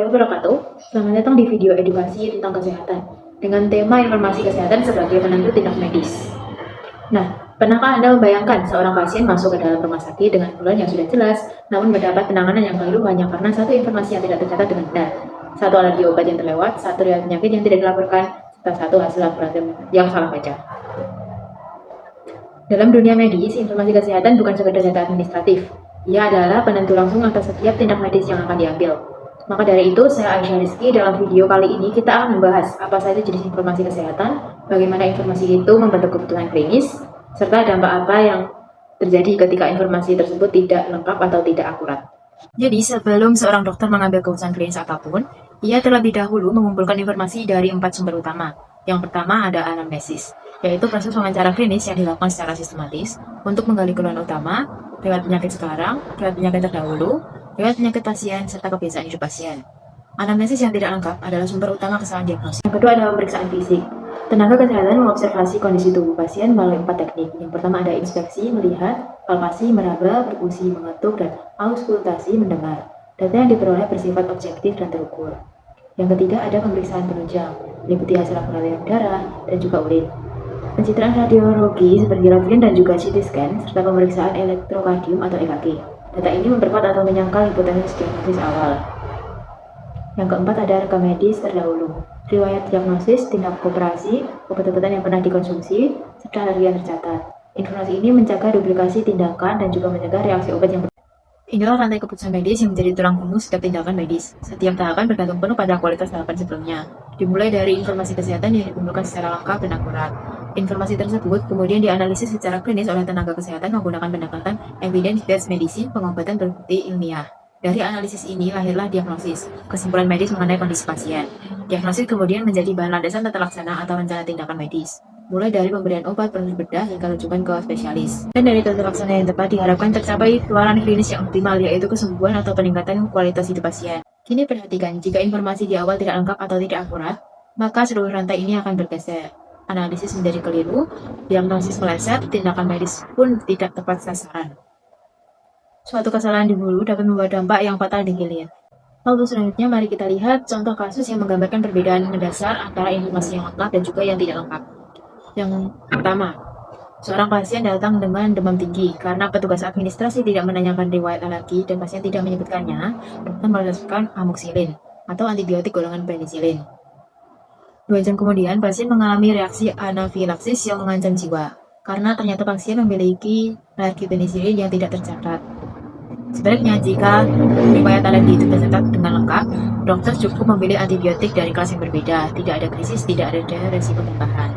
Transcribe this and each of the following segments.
warahmatullahi wabarakatuh. Selamat datang di video edukasi tentang kesehatan dengan tema informasi kesehatan sebagai penentu tindak medis. Nah, pernahkah Anda membayangkan seorang pasien masuk ke dalam rumah sakit dengan keluhan yang sudah jelas, namun mendapat penanganan yang keliru hanya karena satu informasi yang tidak tercatat dengan benar, satu alergi obat yang terlewat, satu riwayat penyakit yang tidak dilaporkan, serta satu hasil laboratorium yang salah baca. Dalam dunia medis, informasi kesehatan bukan sekedar data administratif. Ia adalah penentu langsung atas setiap tindak medis yang akan diambil. Maka dari itu, saya Aisyah Rizky. Dalam video kali ini kita akan membahas apa saja jenis informasi kesehatan, bagaimana informasi itu membentuk kebutuhan klinis, serta dampak apa yang terjadi ketika informasi tersebut tidak lengkap atau tidak akurat. Jadi, sebelum seorang dokter mengambil keputusan klinis apapun, ia terlebih dahulu mengumpulkan informasi dari 4 sumber utama. Yang pertama ada anamnesis, yaitu proses wawancara klinis yang dilakukan secara sistematis untuk menggali keluhan utama, riwayat penyakit sekarang, riwayat penyakit terdahulu, riwayat penyakit pasien, serta kebiasaan hidup pasien. Anamnesis yang tidak lengkap adalah sumber utama kesalahan diagnosis. Yang kedua adalah pemeriksaan fisik. Tenaga kesehatan mengobservasi kondisi tubuh pasien melalui 4 teknik. Yang pertama ada inspeksi, melihat, palpasi, meraba, perkusi, mengetuk, dan auskultasi, mendengar. Data yang diperoleh bersifat objektif dan terukur. Yang ketiga ada pemeriksaan penunjang, meliputi hasil laboratorium darah dan juga urin. Pencitraan radiologi seperti röntgen dan juga CT scan, serta pemeriksaan elektrokardium atau EKG. Data ini memperkuat atau menyangkal hipotesis diagnosis awal. Yang keempat ada rekam medis terdahulu, riwayat diagnosis, tindak operasi, obat-obatan yang pernah dikonsumsi, serta alergi yang tercatat. Informasi ini mencegah duplikasi tindakan dan juga mencegah reaksi obat yang Inilah rantai keputusan medis yang menjadi tulang punggung setiap tindakan medis. Setiap tahapan bergantung penuh pada kualitas tahapan sebelumnya. Dimulai dari informasi kesehatan yang dikumpulkan secara lengkap dan akurat. Informasi tersebut kemudian dianalisis secara klinis oleh tenaga kesehatan menggunakan pendekatan evidence-based medicine, pengobatan berbukti ilmiah. Dari analisis ini lahirlah diagnosis, kesimpulan medis mengenai kondisi pasien. Diagnosis kemudian menjadi bahan landasan tata laksana atau rencana tindakan medis. Mulai dari pemberian obat, proses bedah, hingga rujukan ke spesialis. Dan dari tata laksana yang tepat diharapkan tercapai keluaran klinis yang optimal, yaitu kesembuhan atau peningkatan kualitas hidup pasien. Kini perhatikan, jika informasi di awal tidak lengkap atau tidak akurat, maka seluruh rantai ini akan bergeser. Analisis menjadi keliru, diagnosis meleset, tindakan medis pun tidak tepat sasaran. Suatu kesalahan di hulu dapat membawa dampak yang fatal di hilir. Lalu selanjutnya mari kita lihat contoh kasus yang menggambarkan perbedaan mendasar antara informasi yang lengkap dan juga yang tidak lengkap. Yang pertama, seorang pasien datang dengan demam tinggi. Karena petugas administrasi tidak menanyakan riwayat alergi dan pasien tidak menyebutkannya, dokter meresepkan amoxicillin atau antibiotik golongan penisilin. 2 jam kemudian, pasien mengalami reaksi anafilaksis yang mengancam jiwa, karena ternyata pasien memiliki alergi penisilin yang tidak tercatat. Sebaliknya, jika riwayat alergi itu tercatat dengan lengkap, dokter cukup memilih antibiotik dari kelas yang berbeda. Tidak ada krisis, tidak ada resiko tambahan.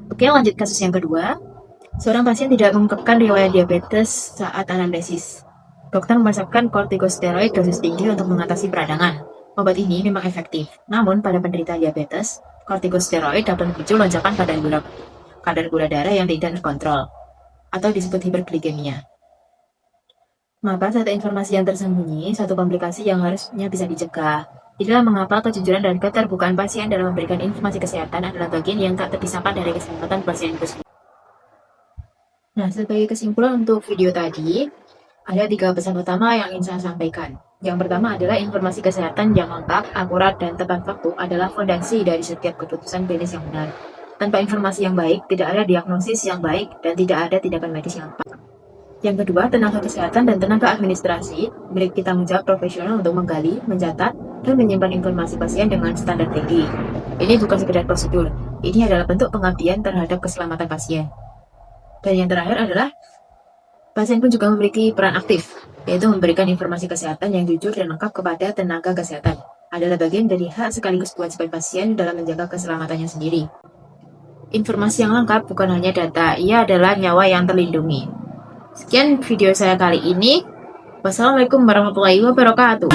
Oke, lanjut kasus yang kedua. Seorang pasien tidak mengungkapkan riwayat diabetes saat anamnesis. Dokter meresepkan kortikosteroid dosis tinggi untuk mengatasi peradangan. Obat ini memang efektif, namun pada penderita diabetes, kortikosteroid dapat memicu lonjakan kadar gula darah yang tidak terkontrol, atau disebut hiperglikemia. Maka satu informasi yang tersembunyi, satu komplikasi yang harusnya bisa dicegah. Inilah mengapa kejujuran dan keterbukaan pasien dalam memberikan informasi kesehatan adalah bagian yang tak terpisahkan dari keselamatan pasien itu sendiri. Nah, sebagai kesimpulan untuk video tadi, ada 3 pesan utama yang ingin saya sampaikan. Yang pertama adalah informasi kesehatan yang lengkap, akurat, dan tepat waktu adalah fondasi dari setiap keputusan klinis yang benar. Tanpa informasi yang baik, tidak ada diagnosis yang baik, dan tidak ada tindakan medis yang tepat. Yang kedua, tenaga kesehatan dan tenaga administrasi memiliki tanggung jawab profesional untuk menggali, mencatat, dan menyimpan informasi pasien dengan standar tinggi. Ini bukan sekedar prosedur, ini adalah bentuk pengabdian terhadap keselamatan pasien. Dan yang terakhir adalah, pasien pun juga memiliki peran aktif, yaitu memberikan informasi kesehatan yang jujur dan lengkap kepada tenaga kesehatan. Adalah bagian dari hak sekaligus kewajiban pasien dalam menjaga keselamatannya sendiri. Informasi yang lengkap bukan hanya data, ia adalah nyawa yang terlindungi. Sekian video saya kali ini. Wassalamualaikum warahmatullahi wabarakatuh.